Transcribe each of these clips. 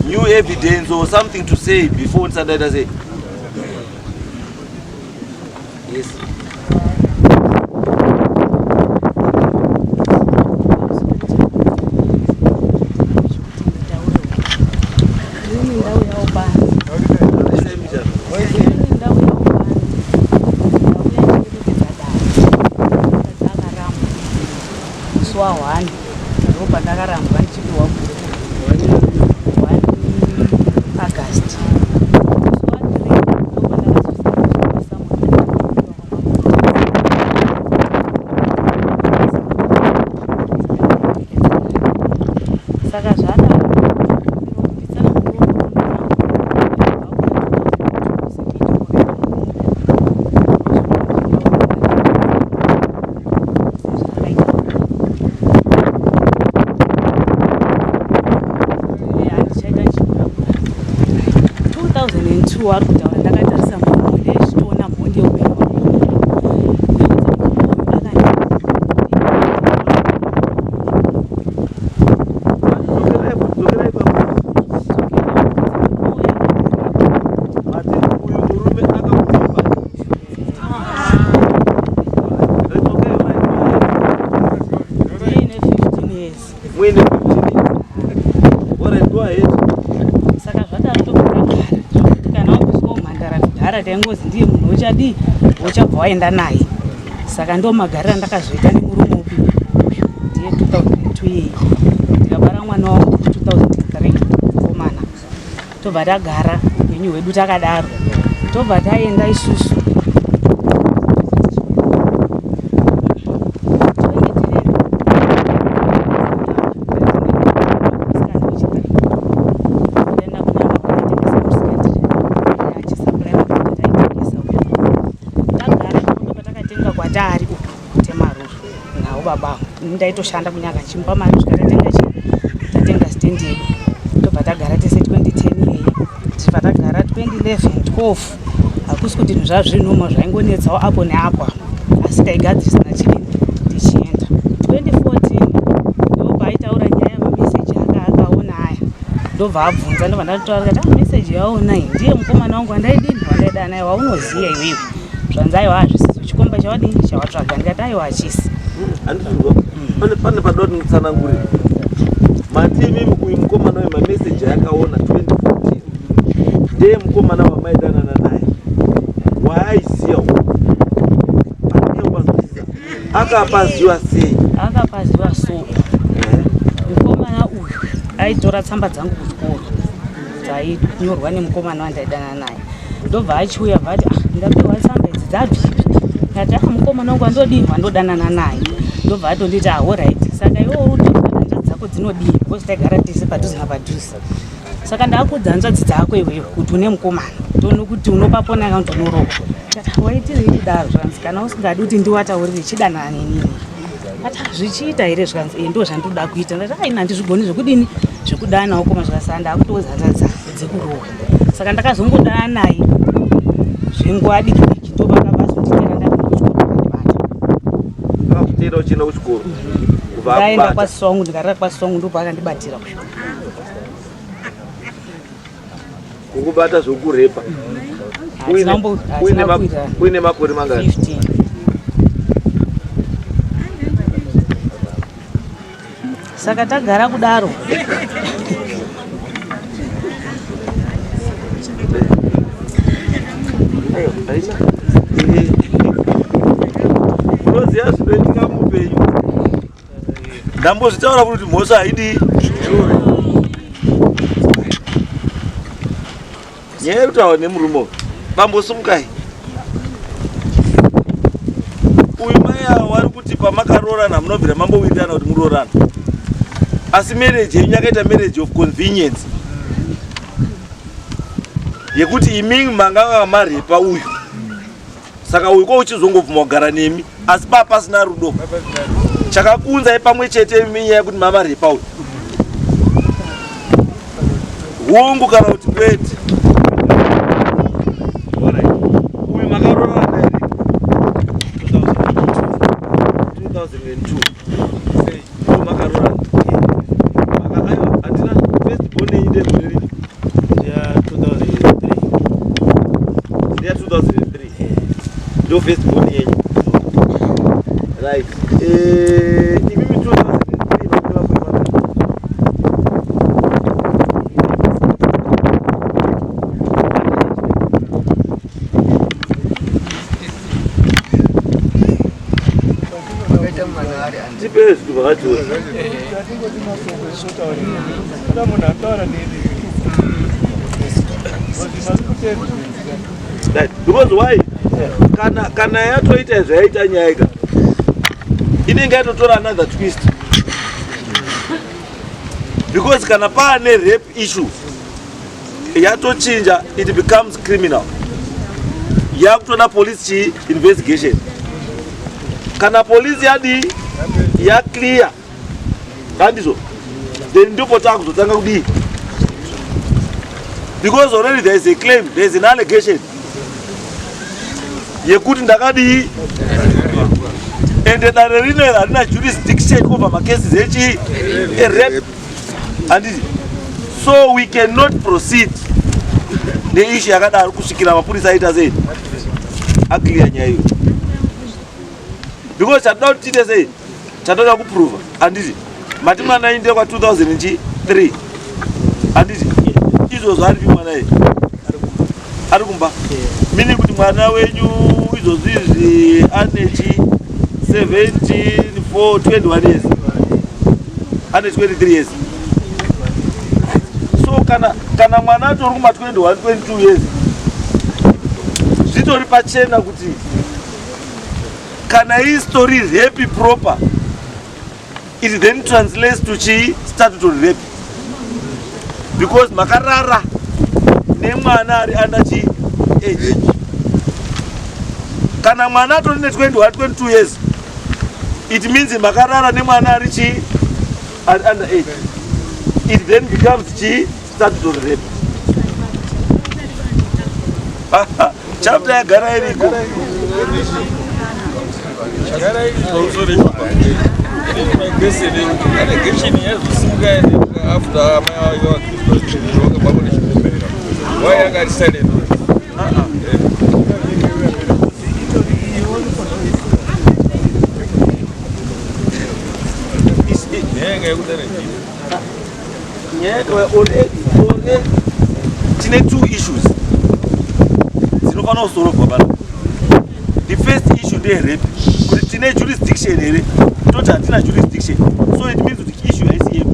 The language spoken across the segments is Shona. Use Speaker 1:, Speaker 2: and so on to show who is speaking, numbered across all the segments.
Speaker 1: new evidence or something to say before Sandada say. Yes. Uchabva waenda naye saka ndo magarira ndakazoita nemurume upi ndiye 2002 ndikabara mwana wangu 2003 komana tobva tagara upenyu hwedu takadaro tobva taenda isusu baba ndaitoshanda kunyaka chimba mari tatenga stand yedu tobva tagara tese 2010 yeye tibva tagara 2011 12 hakusi kuti zvazvinhuma zvaingonetsawo apo neapo asi taigadzirisana chini tichienda 2014 ndobva aitaura nyaya yemameseji akaona aya ndobva abvunza ndobva ndatotaura kuti meseji yaona iyi ndiye mukomana wangu wandaida naye waunoziya iwewe zvanzi aiwa hazvisizo chikomba chawadini chawatsvaga ndikati aiwa hachisi pane padoti mutsanangurira matimi uyu mukomana wemameseji akaona 2014 ndiye mukomana wamaidanana naye waaiziya akapaziwa sei
Speaker 2: akapaziwa so mukomana uyu aitora tsamba dzangu kuchikoro dzainyorwa nemukomana wandaidanana naye ndobva achiuya bva ati ndapewa tsamba idzi dzabvipi ndati mukomana wangu andodini wandodanana naye ndobva atonditi alright saka iwewo utohanzvadzi dzako dzinodii because taigara tese padhuze napadhuze saka ndaakudza hanzvadzi dzako iwewe kuti une mukomana toone kuti unopapona akaunti unorohwa waitirei kudaro zvanzi kana usingadi kuti ndiwataurire chidanana nenini ati zvichiita here zvanzi ndo zvandoda kuita ndati aina handizvigoni zvekudini zvekudanawo koma zvakasara ndaakutoudza hanzvadzi dzekurohwa saka ndakazongodana naye zvenguva diki ndobva akabazonditera
Speaker 1: tero chino kuchikoro
Speaker 2: ndaenda kwasongo ndikarara kwasongo ndobva akandibatira kusho
Speaker 1: kukubata zvokurepa uine makore mangani
Speaker 2: 15 saka tagara kudaro
Speaker 1: unoziva zvinoitika muupenyu ndambozvitaura kuti mhosva haidi nyaya yekutaura nemurume bambosumukai uyu mai avo vari kuti pamakaroorana munobvira mambowirirana kuti muroorana asi marriage yenyu yakaita marriage of convenience yekuti imimi manganga maripa uyu saka uyu ko uchizongobvuma kugara nemi asi pasina rudo chakakunzai pamwe chete minya yekuti mamaripa uyu hungu kana kuti kwete uyu makaroorana here 2002 makaroorana
Speaker 3: first born yenyu. Right. Imimi 2003 because why? Kana yatoita zvaita nyaya inenge yatotora another twist. Because kana paane rape issue yatochinja, it becomes criminal. Yakutoda police investigation. Kana police yadi ya clear handizo, then ndipo takuzotanga kudii. Because already there is a claim, there is an allegation yekuti ndakadii, and dare rino harina jurisdiction over macases echi a rape, and so we cannot proceed neissue yakadaro kusvikira mapurisa aita sei aclear nyaya iyo. Because chatoda kuti tiite sei, chatoda kuprova handiti mati mwana ainde kwa 2003 handiti izvozvo ari mwana ari kumba mini kuti mwana wenyu izvozvo izvi anechi 17 for 21 years ane 23 years. So kana mwana atori kuma 21 22 years zvitori pachena kuti kana hii story rape proper, it then translates to chi statutory rape. Because makarara nemwana ari under chi age. Kana mwana atori ne 21 22 years, it means makarara nemwana ari chi under age. It then becomes chi statutory rape. Chapter yagara iriko.
Speaker 4: After why I got studied.
Speaker 3: Two issues. The first issue they rape. Tine jurisdiction here, total jurisdiction. So it means the issue is here.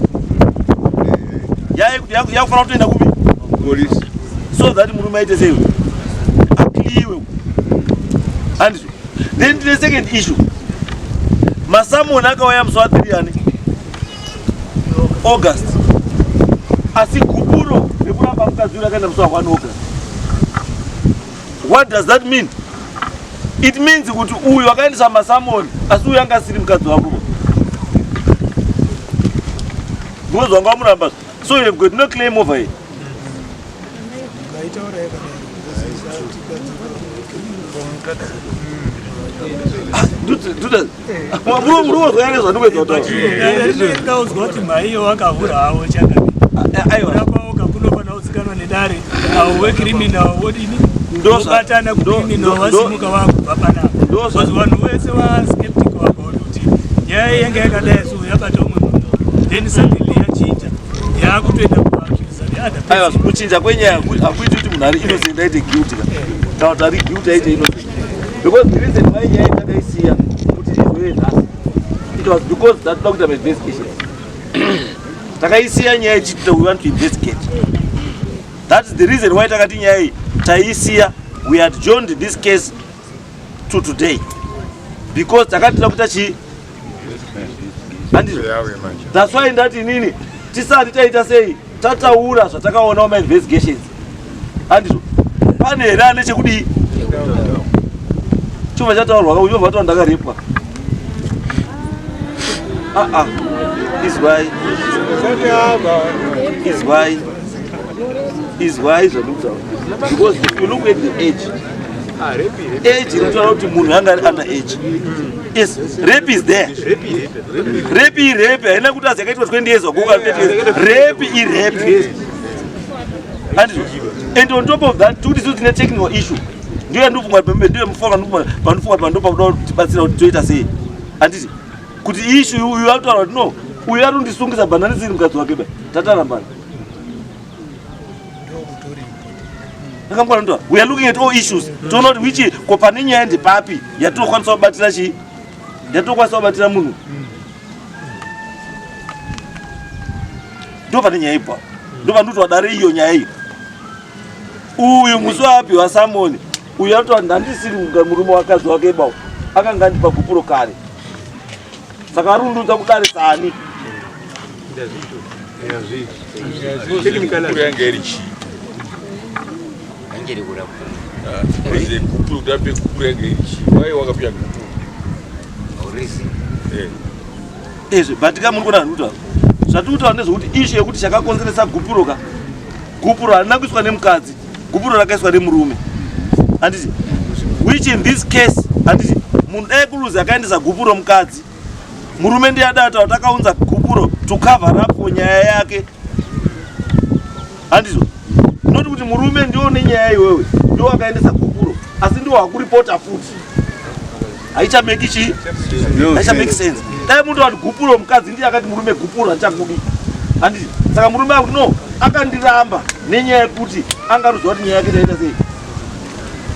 Speaker 3: Ya for out in the police. So that Murumai is a clear. And then the second issue. Masamu Nakawayam Swatriani August. Asikupuro, the Purapaka Zuragan of Sawan August. What does that mean? It means kuti uyu wakaendesa masamoni asi uyu anga asiri mukadzi wako. Because wanga muramba. So you have got no claim over it. Do that.
Speaker 2: Ndobatana kudini wasimuka wako papana because vanhu vese vaskeptic about kuti nyaya yenge yakadaiso yakatomu then suddenly yachinja yakutoenda kuaccuse the other person.
Speaker 3: Aiwa kuchinja kwenyaya akuiti kuti munhu ari innocent aite guilty kana kuti ari guilty aite innocent. Because the reason why nyaya takaisiya kuti izove nhasi, it was because that doctor investigation takaisiya nyaya ichiti we want to investigate. That is the reason why takati nyaya taisiya, we had joined this case to today because takatira kutachi, and that's why that inini tisati taita sei tataura zvatakaona ma investigations and pane here ane chekudi chova chataurwa uyo vatwa ndakarepwa is why because if you look at the age is under age. Yes, rape is there. Rape. I know that 20 years ago. Rape. And on top of that, two is a technical issue. ndiye ndopfungwa pembe ndiye mufonga panopfungwa pandopa kuda tibatsira kuti toita sei anditi kuti issue uyu ataura kuti no uyu arundisungisa bhanani ziri mukadzi wake ba tatarambana akangwana ndo we are looking at all issues toona kuti which ko pane nyaya ndepapi yatokwanisa kubatira chi yatokwanisa kubatira munhu ndo pane nyaya ibva ndo vanoti wadare iyo nyaya iyo uyu musi wapi wasamoni uyu atoti ndandisiri murume wakadzi wake ibawo akanga ndipa gupuro kare saka arundudza kudare sani ezvo batika muri kuona nhuta zvatikuitaura ndezvokuti ishu yekuti chakakonzeresa gupuroka gupuro harina kuiswa nemukadzi gupuro rakaiswa nemurume handiti which in this case handiti munhu dai kuluzi akaendesa gupuro mukadzi murume ndiye adata kuti akaunza gupuro to cover up for nyaya yake handizvo noti kuti murume ndiwo nenyaya iwewe ndiwo akaendesa gupuro asi ndiwo hakuripota futi haichameki chi haichameki sense dai munhu wati gupuro mukadzi ndiye akati murume gupuro hachakudi handiti saka murume akuti no akandiramba nenyaya yekuti angaruziva kuti nyaya yake taita sei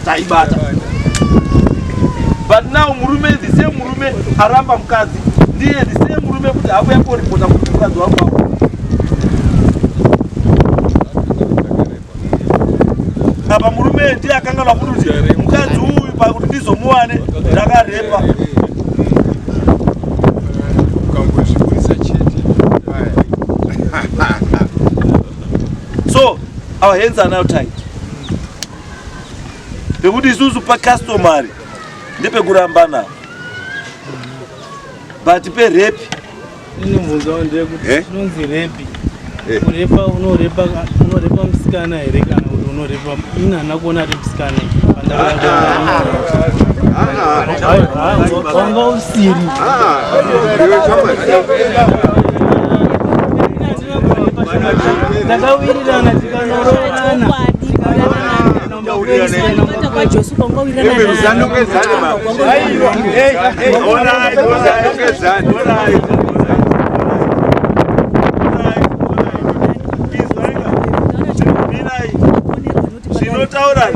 Speaker 3: taibata but now murume the same murume aramba mukadzi ndiye the same murume kuti hakuya koripota kuti mukadzi wangu wako apa murume ndiye akanganwa kuti mukadzi uyu pakuti ndizomuwane ndakarepa so our hands are now tied pekuti isusu pacustomary ndepekurambana but perepi
Speaker 5: inimbvunzawo ndekuti inonzi repi kurepa unorepa musikana here kana kuti unorepa inhana kuona kuti musikana wanga usiri ndakawirirana tikanorovana
Speaker 3: zvinotaura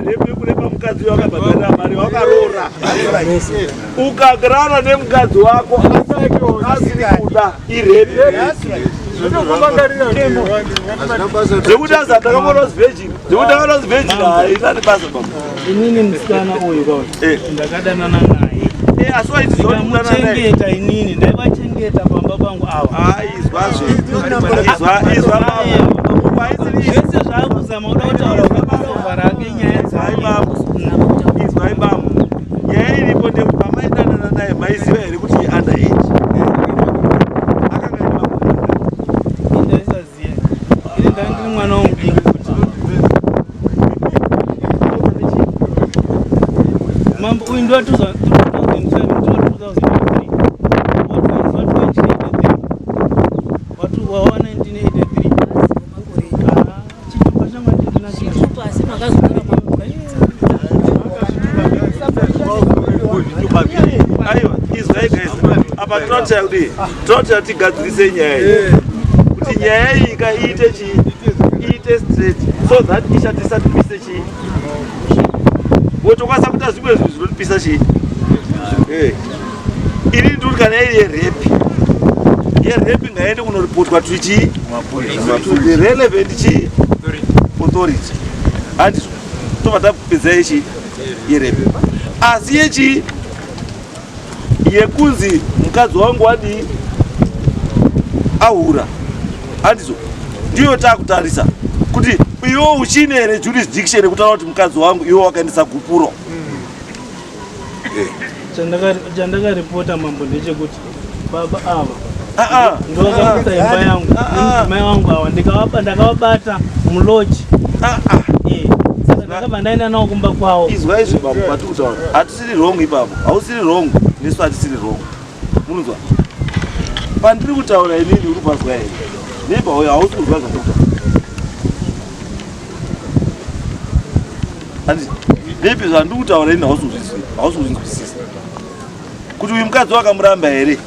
Speaker 3: rekurepa mukadzi wakabhadharira mari wakarora ukagarana nemukadzi wako asiri kuda irepi zvekuti azi ndakamonos virgin zvekuti akanos virgin haitani basa
Speaker 5: inini musikana uyu kauti ndakadanana naye
Speaker 3: asi waitizomuchengeta
Speaker 5: inini ndaivachengeta pamba pangu ava zvese zvaakuzama kuda kutaura kumasova rake nyaya
Speaker 3: dzaibambo nyaya iripo ndekuti pamaidanana naye maiziva here kuti underage
Speaker 5: indaisaziva ini ndandiri mwana womubingi kuti mambo uyu ndiwa 2007
Speaker 3: apa tinotya tigadzirise nyaya iyi kuti nyaya iyi iite straight so that ishatisatipise chii wotokwanisa kuita zvimwe zvinhu zvinotipisa chii ini ndiri kana iri yerepi ngaende kunoripotwa tuichii to the relevant chii authority handizvo tobva tapedza ichi yerepi asi yechi yekunzi mukadzi wangu wadi ahura handizvo ndiyo takutarisa kuti iwo uchine here jurisdiction yekutaura kuti mukadzi wangu iwo wakaendesa gupuro
Speaker 5: chandakaripota mambo ndechekuti baba ava ndovakakusa imba yangu nemai wangu ava ndakavabata muloji saka ndakabva ndaenda nawo kumba kwavo
Speaker 3: izwa izvi baba patikutaura hatisiri wrong ipapo hausiri wrong nesu hatisiri wrong munonzwa pandiri kutaura inini uri pazwa here neighbor uyo hausi kuzwa zvandokutaura Handi maybe zvandikutaura ini hausuzvinzwisisa kuti uyu mukadzi wakamuramba here.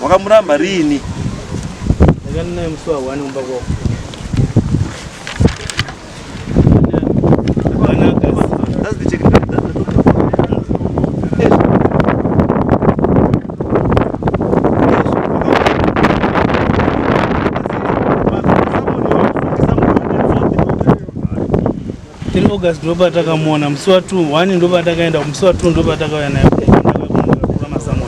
Speaker 3: Wakamuramba rini?
Speaker 5: Ndakaninaye musi wa1 kumba kwako.
Speaker 3: That's the chicken.
Speaker 5: August ndo patakamuona musi wa 2, 1 ndo patakaenda, musi wa 2 ndo patakauya naye kwa masamu.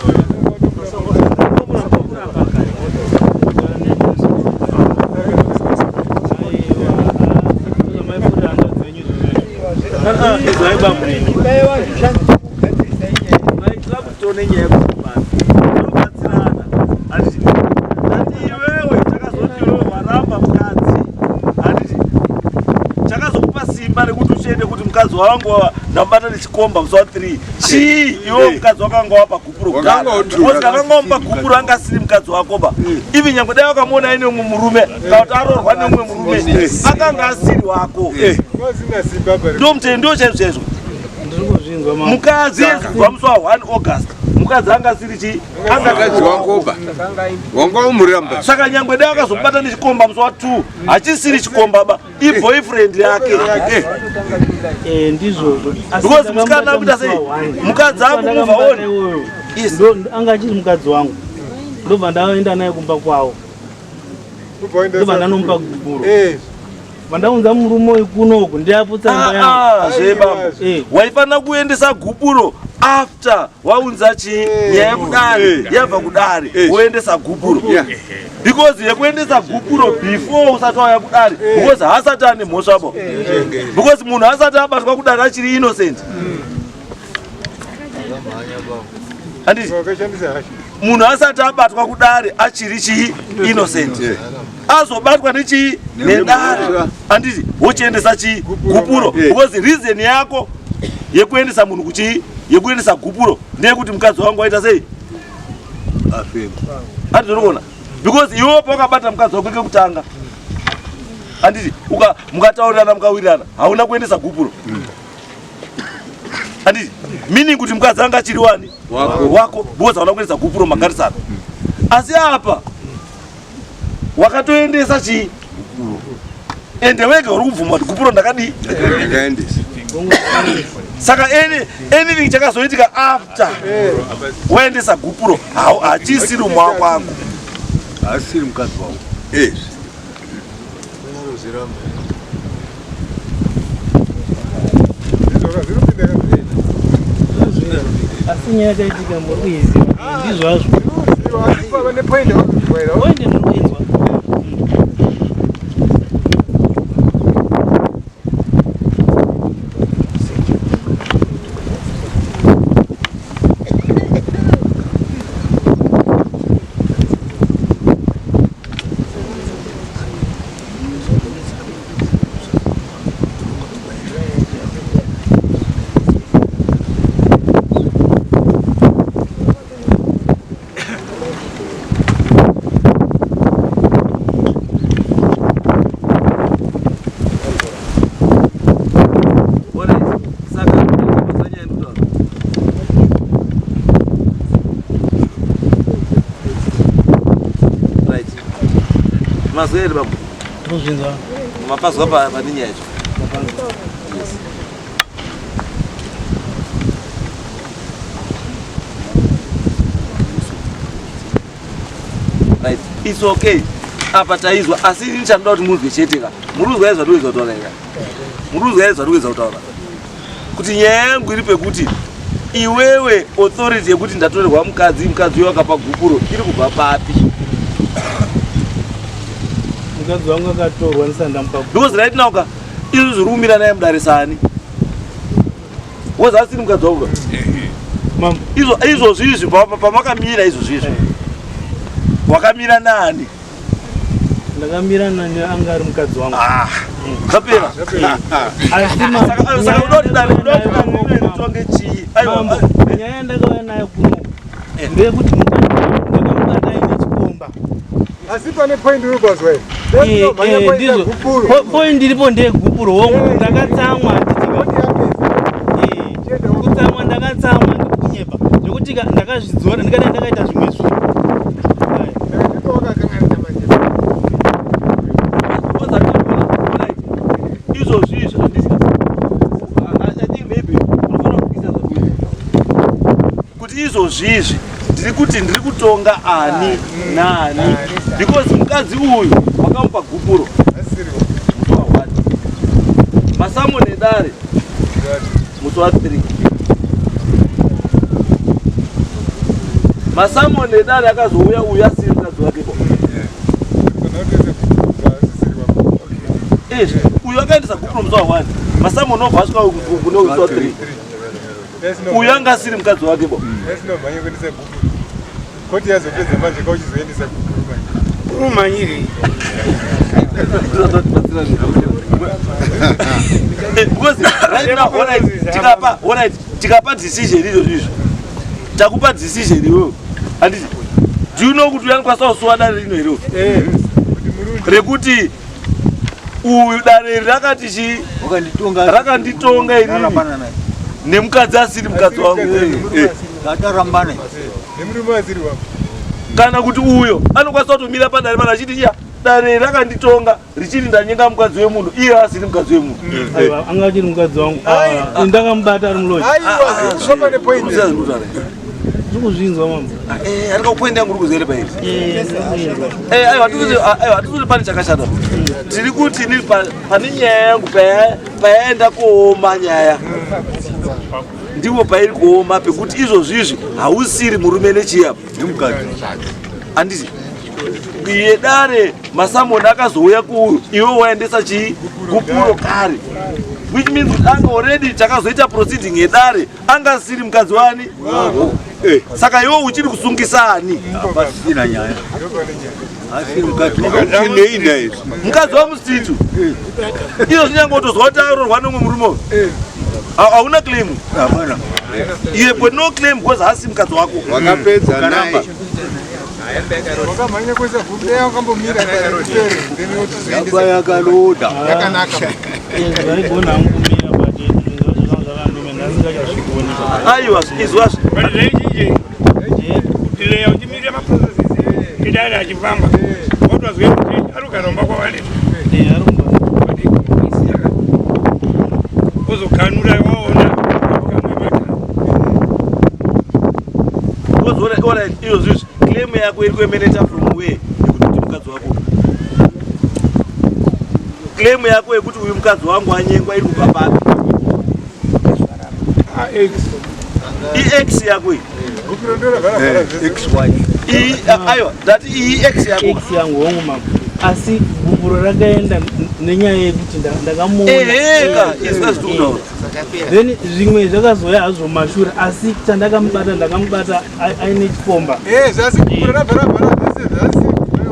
Speaker 3: Kuti mukadzi wangu ndambata ndichikomba musi wa 3 chii iwo mukadzi wakanga wapa gupuro wakanga wapa gupuro anga siri mukadzi wako ba ivi nyango dai wakamuona ine umwe murume kuti arorwa neumwe murume akanga asiri wako ndo mutendo chaizvo mukadzi kubva musi wa 1 August mukadzi anga asiri chii
Speaker 4: mukadzi wangoba wanga umuramba
Speaker 3: saka nyangwe dai akazomubata nechikomba musi wa 2 hachisiri chikomba ba iboyfriend yake
Speaker 5: ndizvozvo
Speaker 3: because musikana akuita sei mukadzi angu mubva oni
Speaker 5: ndo anga achiri mukadzi wangu ndobva ndaenda naye kumba kwawo ndobva ndanomupa guburo vandaunza murume uyu kunoku ndiaputsa imba yangu
Speaker 3: zvebaba waifanira kuendesa guburo after waunza chii nyaya yekudare yabva kudare woendesa guburo because yekuendesa guburo before usati wauya kudare because haasati ane mhosva bo because munhu asati abatwa kudare achiri innocent handiti munhu asati abatwa kudare achiri chii innocent azobatwa nechii nedare handiti wochiendesa chii guburo because reason yako yekuendesa munhu kuchii yekuendesa gupuro ndeyekuti mukadzi wangu waita sei handitonoona because iwo pakabata mukadzi wako kekutanga handiti mukataurirana mukawirirana hauna kuendesa gupuro handiti meaning kuti mukadzi anga achiri wani wako because hauna kuendesa gupuro magarisano asi apa wakatoendesa chii ende wega uri kubvuma kuti gupuro ndakadii saka anything chakazoitika after waendesa gupuro hachisiri umwe wako wangu
Speaker 4: asiri mukadzi wangu
Speaker 5: asi nyaya yakaitika muri kuiziva ndizvazvo waende muri kuinzwa
Speaker 3: mazwere babu
Speaker 5: tozvinza
Speaker 3: mapazwa pane nyaya yacho right it's okay apa taizwa asi ini chandoda kuti munzwe chetika muruzwa izva ndoweza kutaura ika muruzwa izva ndoweza kutaura kuti nyaya yangu iri pekuti iwewe authority yekuti ndatorerwa mukadzi uyo akapa gupuro iri kubva papi
Speaker 5: mukadzi wangu akatorwa ndisandamupa
Speaker 3: because right now ka izvo zviri kumira naye mudarisani woza asiri mukadzi wangu izvozvo izvi pamakamira izvozvo wakamira nani
Speaker 5: ndakamira nani anga ari mukadzi wangu
Speaker 3: kapera saka udoti danitotonge chii
Speaker 5: nyaya yandakauya nayo kuno ndeyekuti ndakamubata aine chikomba
Speaker 4: Asi pane point rubas way.
Speaker 5: Ndizvo. Point iripo ndegupuro wongu ndakatsamwa kutsamwa ndakatsamwa ndikunyepa zvekuti ndakazvidzora ndikada ndakaita zvimwe zvinhu.
Speaker 3: Izvozvizvi ndiri kuti ndiri kutonga ani nani because mukadzi uyu wakamupa gupuro Masamo Nedare musi wa3 Masamo Nedare akazouya uya asiri mukadzi wake bo uyu akaendesa gupuro musi wa1 Masamo nobva asvika kune musi wa3 uyu anga asiri mukadzi wake bo
Speaker 4: koti yazopedza manje kauchizoendesa
Speaker 5: urumanyiri
Speaker 3: because right now tikapa decision izvozvizvo takupa decision iwewe handiti do you know kuti uyanikwanisa kusuwa dare rino hero rekuti uyu dare rakati rakanditonga inini nemukadzi asiri mukadzi wangu kana kuti uyo anokwanisa kutomira padare pana achiti iya dare rakanditonga richiti ndanyenga mukadzi wemunhu iye asiri mukadzi wemunhu
Speaker 5: anga achiri mukadzi wangu ndakamubata ari muloji ndikuzvinzwa mambo
Speaker 3: ari kakupoindi yangu uri kuzere pairi hatizoti pane chakashata tiri kuti niri pane nyaya yangu payaenda kuoma nyaya ndipo pairi kuoma pekuti izvozvizvi hausiri murume nechiyapa handiti iye dare Masamoni akazouya kuuyu iwe waendesa chigupuro kare which means kuti anga already takazoita proceeding yedare anga asiri mukadzi wani saka iwe uchiri kusungisani mukadzi wamusitu iyo zvinyangotozwa kuti arorwa nomwe murume hauna claim iye but no claim because haasi mukadzi wako
Speaker 4: wakapedza naye yakaloda
Speaker 3: aiwa izwazvo izvozvizvi claim yako iri kuemeneta from where yekuti mukadzi wako claim yako yekuti uyu mukadzi wangu anyengwa iri kubva papi iex yako aiwa ndati iyi ex yako
Speaker 5: ex yangu hongu mambo asi gupuro rakaenda nenyaya yekuti ndakamuona then zvimwe zvakazoya hazvo mashure asi ndakamubata aine chipomba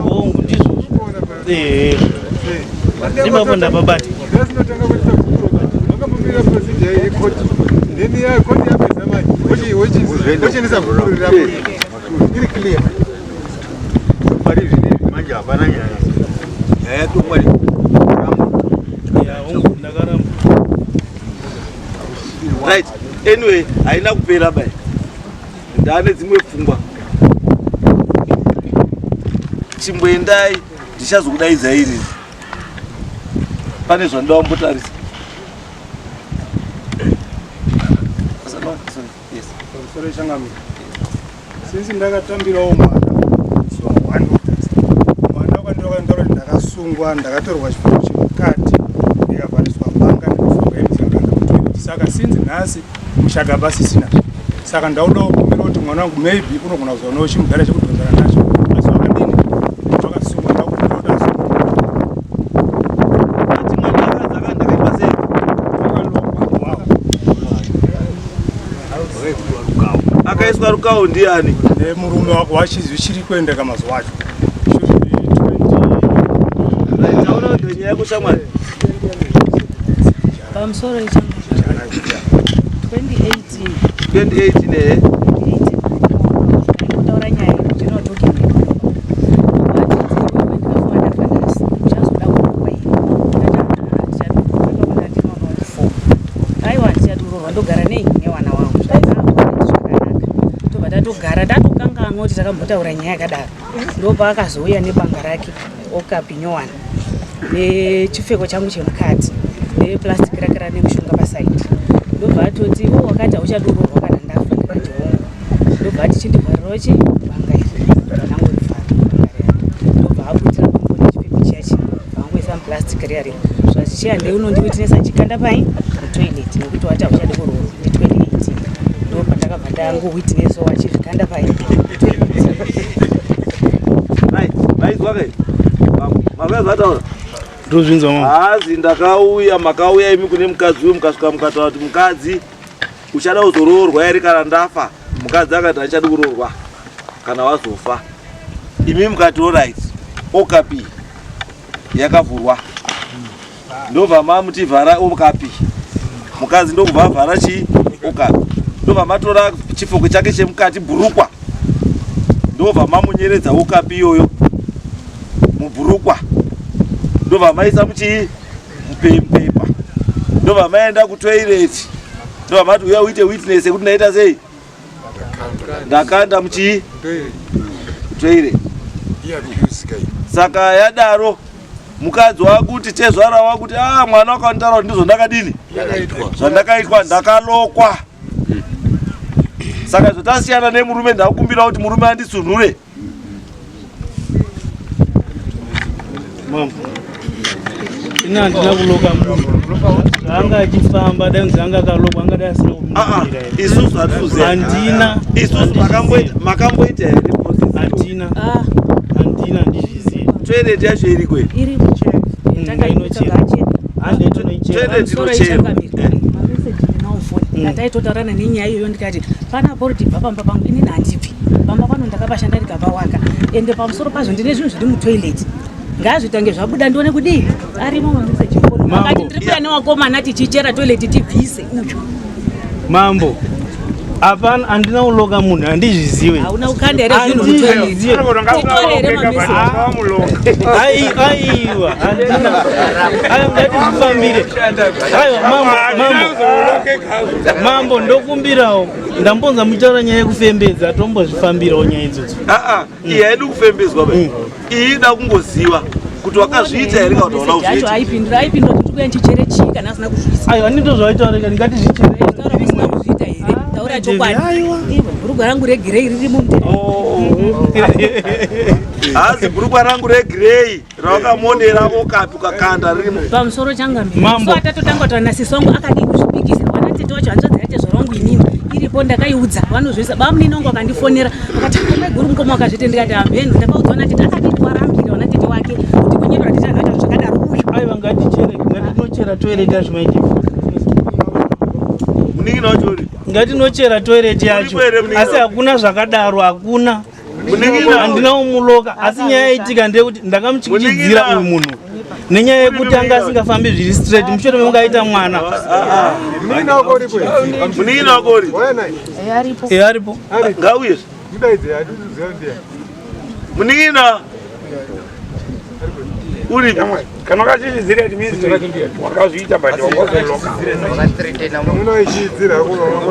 Speaker 5: hongu ndizvo ipapo ndapabata
Speaker 3: right anyway haina kupera bai ndane dzimwe pfungwa chimboendai ndichazokudaidzai iri pane zvandoda kumbotarisa
Speaker 6: since ndakatambirawo mwana wakandoroti ndakasungwa ndakatorwa chifungo chemukati ndikavhariswa banga ndikafunga saka since nhasi muchagaba sisina saka ndaudawo kumira kuti mwana wangu maybe unogona kuzonawo chimudhara chekudhonzana nacho asi wakadini wakasungwa
Speaker 3: akaiswa rukawo ndiani
Speaker 6: murume wako wachizvi chiri kuendeka mazuva acho
Speaker 3: taura kuti nyaya yakushamwari
Speaker 2: pamusoro icho
Speaker 3: 2018 ehe
Speaker 2: kutaura nyaya yekuti inotoki kuti takambotaura nyaya yakadaro ndopaakazouya nebanga rake Okapi Nyowani nechipfeko changu chemukati neplastic rake rane mushonga pasaidi ndobva atoti wakati hauchadururwa kana ndafa ndikati ndobva ati chindivharirachi banga iri ndanangorivhara ndobva akuitira kumbona chipfeko chachi vangoisa muplastic riya zvachichiya ndeunondi chikanda pai mutoilet nekuti wati hauchade kurorwa ndi 2018 ndobva ndakabva ndangowitnessa wachizvikanda pai
Speaker 3: hazi ndakauya makauya imi kune mukadzi uyu mukasvika mukataura kuti mukadzi uchada kuzoroorwa ere kana ndafa. Mukadzi akati achadi kuroorwa kana wazofa. Imi mukati alright, Okapi yakavhurwa ndobva mamutivhara Okapi. Mukadzi ndokubva avhara chi Okapi. Ndobva matora chipfeko chake chemukati bhurukwa ndobva mamunyeredza Okapi iyoyo mubhurukwa ndobva maisa muchii mupepa ndobva maenda kutoilet ndobva mati uya uite witness yekuti ndaita sei ndakanda muchii kutoilet. Saka yadaro mukadzi wakuti tezvara wakuti mwana wakanditaura kuti ndizvo ndakadini zvandakaitwa ndakalokwa. Saka zvotasiyana nemurume ndakumbira kuti murume anditsunhure.
Speaker 5: Ina ndina kuloka munhu anga achifamba dai nzanga akalokwa anga dai asina kumira
Speaker 3: isusu hatiuze
Speaker 5: andina
Speaker 3: isusu makamboita here process
Speaker 5: andina ndizviziva
Speaker 3: toilet yacho iri kwe
Speaker 2: iri kucheka takainocheka
Speaker 5: hande tonoicheka
Speaker 3: toilet inocheka
Speaker 2: ndataitotaurana nenyaya iyoyo ndikati panapo kuti bva pamba pangu inini handibvi pamba pano ndakapashanda ndikapawaka ende pamusoro pazvo ndine zvinhu zviri mutoilet ngazvitange zvabuda ndione kudii arimo mamisa chikoni akati ndiri kuya newakomana tichichera toilet tibvise ucho
Speaker 5: mambo apana andina uloka munhu handizvizive
Speaker 2: hauna ukanda here zvinhu mutoilet here mamisa aiwa handina ayo ngatizvifambire mambo ndokumbirawo ndambonza muchitaura nyaya yekufembedza tombozvifambirawo nyaya idzodzo
Speaker 3: iyi haidi kufembedzwa iyi ida kungoziva kuti wakazviita here kana kuti hauna kuzviita.
Speaker 2: aipindura kuti ndikuya ndichichere chii kana asina kuzviisa
Speaker 5: aiwa ndindozvaitaureka ndingatizvichere
Speaker 2: usina kuzviita here taura chokwadi bhurugwa rangu regirei ririmo
Speaker 3: hazi bhurugwa rangu regirei rawakamonera Okapi ukakanda ririmo
Speaker 2: pamusoro changamiro atatotanga kuti anasisi wangu akadii kuzvipikisa wana tete wacho hanzvadzi yaite zvarangu inini iripo ndakaiudza vanozvisa bamunini wangu akandifonera akati meguru mukoma wakazvite ndikati amhenu ndakaudzwa natete akadii warambire wana tete wake kuti kunyerera tete anoita zvakadaro uyu
Speaker 5: aiwa ngatinochera toilet yacho maiti
Speaker 3: muningina wachori
Speaker 5: ngatinochera toilet yacho asi hakuna zvakadaro hakuna handina umuloka asi nyaya yaitika ndeyekuti ndakamuchikichidzira uyu munhu nenyaya yekuti anga asingafambi zviri straight mushure memungaita mwana
Speaker 3: muningina wako uri
Speaker 5: aripo
Speaker 3: ngauye muningina uri
Speaker 4: kana kachichidzira wakazviita bati wakazoloka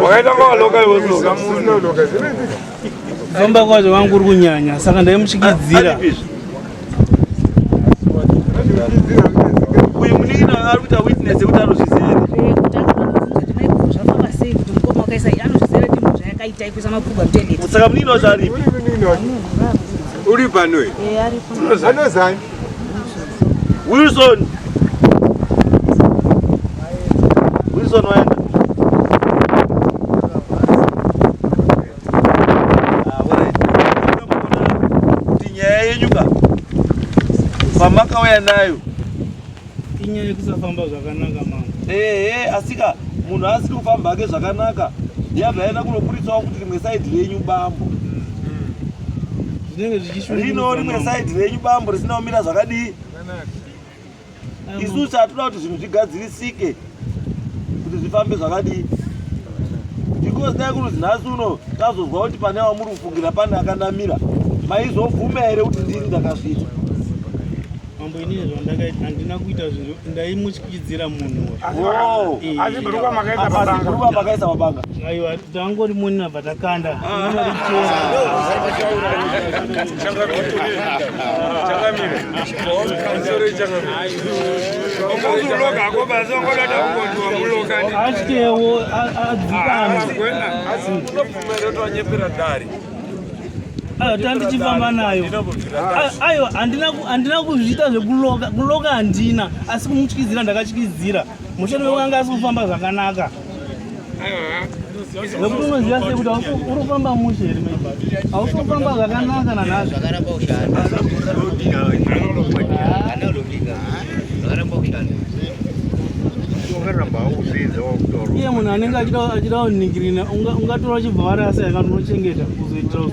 Speaker 4: wakaita ngawaloka iwe
Speaker 5: kufamba kwacho vangu uri kunyanya saka ndaimuchikidzira
Speaker 3: uyu muningina ari kuita witness yekuti anozviziva
Speaker 2: zvafamba sei kuti mukoma wakaisa anozviziva kuti munhu zvayakaita ikuisa mapfugwa mutoilet.
Speaker 3: saka muningina wacho aripi
Speaker 4: uri pano anozani
Speaker 3: Wilson waenda kuti nyaya yenyuka pamakauya nayo
Speaker 5: inyaya yekusafamba zvakanaka mama
Speaker 3: asika munhu asiri kufamba hake zvakanaka yabva yaenda kunoburitsawo kuti rimwe saidhi renyu bambo rino rimwe saidhi renyu bambo risina kumira zvakadii. Isusu hatoda kuti zvinhu zvigadzirisike kuti zvifambe zvakadii because dai kuri nhasi uno tazozwa kuti pane wamuri kufungira pane akanamira maizobvuma here kuti ndini ndakazviita
Speaker 5: mambo inini zvandakaita handina kuita zvinhu ndaimutyidzira munhu
Speaker 4: Asiburuka makaisa mabanga.
Speaker 5: aiwa tangori muni nabva takanda achitewo adzikana tandichifamba nayo aiwa handina kuzviita zvekuloka handina asi kumutyidzira ndakatyidzira mushoni wanga asi kufamba zvakanaka nekuti unoziva sei kuti uri kufamba mushe here hausi kufamba zvakanaka nanazvo iye munhu anenge achida kuningirina ungatora chibva warasa yakandonochengeta kuzoitira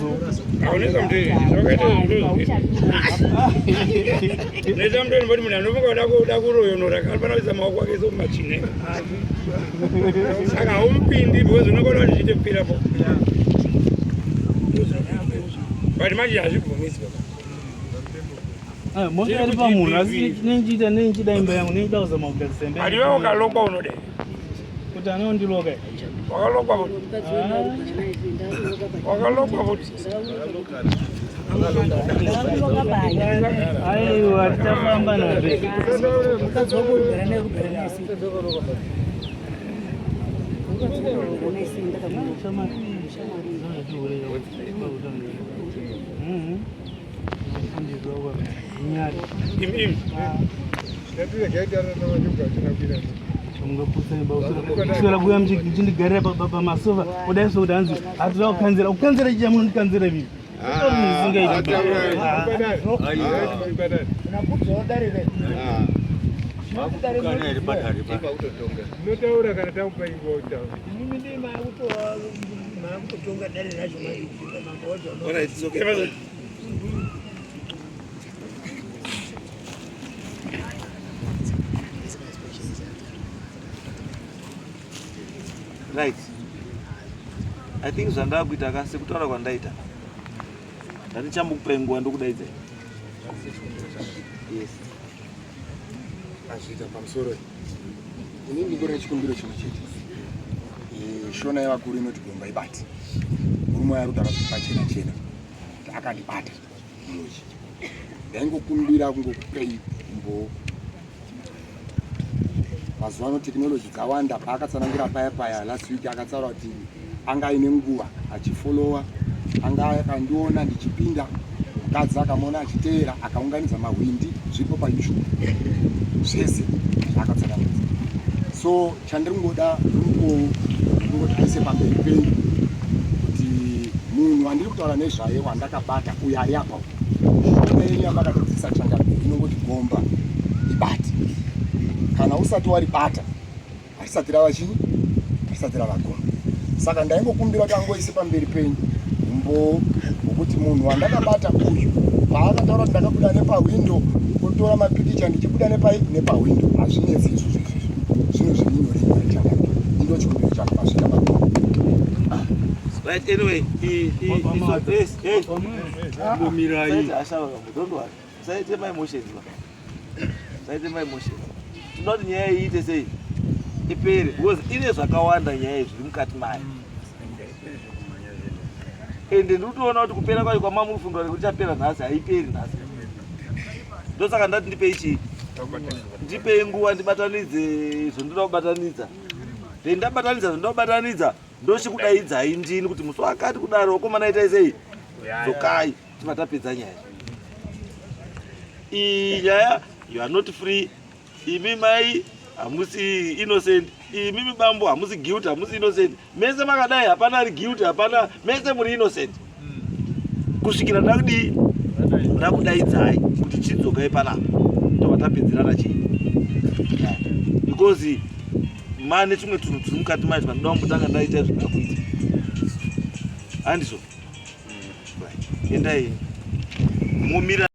Speaker 5: motari pamunhu asi nendichida imba yangu nendida kuzama kugadzisa
Speaker 4: Adiwe ukalokwa unode.
Speaker 5: kuti anondiloka
Speaker 4: Wakalokwa kuti. Wakalokwa kuti.
Speaker 5: aiwa tafamba nazve kuswera kuya muchindigarira pamasofa kudai sokuti hanzi hatira kukanzira chicha munondikanzira vivi
Speaker 6: Notaura kana tamupa ingota.
Speaker 4: Alright, it's okay.
Speaker 3: Right. I think zvandava kuita kasi kutaura kwandaita. Ndichambokupa nguva ndokudaidza. Yes.
Speaker 7: Azvita pamusoro. Inini ndingori chikumbiro chimwe chete. Shona yavakuru inoti gomba ibati. Murume ari kutaura pachena chena. Akandibata. Ndaingokumbira kungokupei mbo. Mazuva ano technology dzawanda paakatsanangira paya last week akatsaura kuti anga ine nguva achifolowa anga akandiona ndichipinda mukadzi akamona achiteera akaunganidza mahwindi zvipo paYouTube zvese akatsanangira. So chandiri ngoda ngoti aise pamberi penyu kuti munhu wandiri kutaura nezvaye wandakabata uyo ari apa yenyu yamakatodzisa changamberi inongoti gomba ibati. Kana usati waribata harisati rava chini harisati rava gomba. Saka ndaingokumbira kuti angoise pamberi penyu umbo hwekuti munhu wandakabata uyu paakataura kuti ndakabuda nepawindo kutora mapikicha ndichibuda nepawindo hazvinetsi izvo zvino zvinyore changamberi ndo chikumbiro changu pasvika pagomba.
Speaker 3: Right, anyway, saite my emotions. Saite my emotions. Not nyaya iite sei ipere because ine zvakawanda nyaya zviri mukati mayo ende ndikutoona kuti kupera kwayo kwamamufundwa kuti chapera nhasi haiperi nhasi. Ndosaka ndati ndipei chii ndipei nguva ndibatanidze zvondinoda kubatanidza. Ndabatanidza zvondoda kubatanidza ndochikudaidzai ndini kuti musi wakati kudaro wakomana itai sei dzokai timatapedza nyaya iyi nyaya. You are not free. Imi mai hamusi innocent, imi bambo hamusi guilty, hamusi innocent. Mese makadai hapana ari guilty, hapana mese muri innocent. Kusvikira ndakudaidzai kuti chidzokai panapa tovatapedzerana chii because mane chimwe tunhu turi mukati macho pandoda kumbotanga ndaita zvakakuita handizvo endai mumira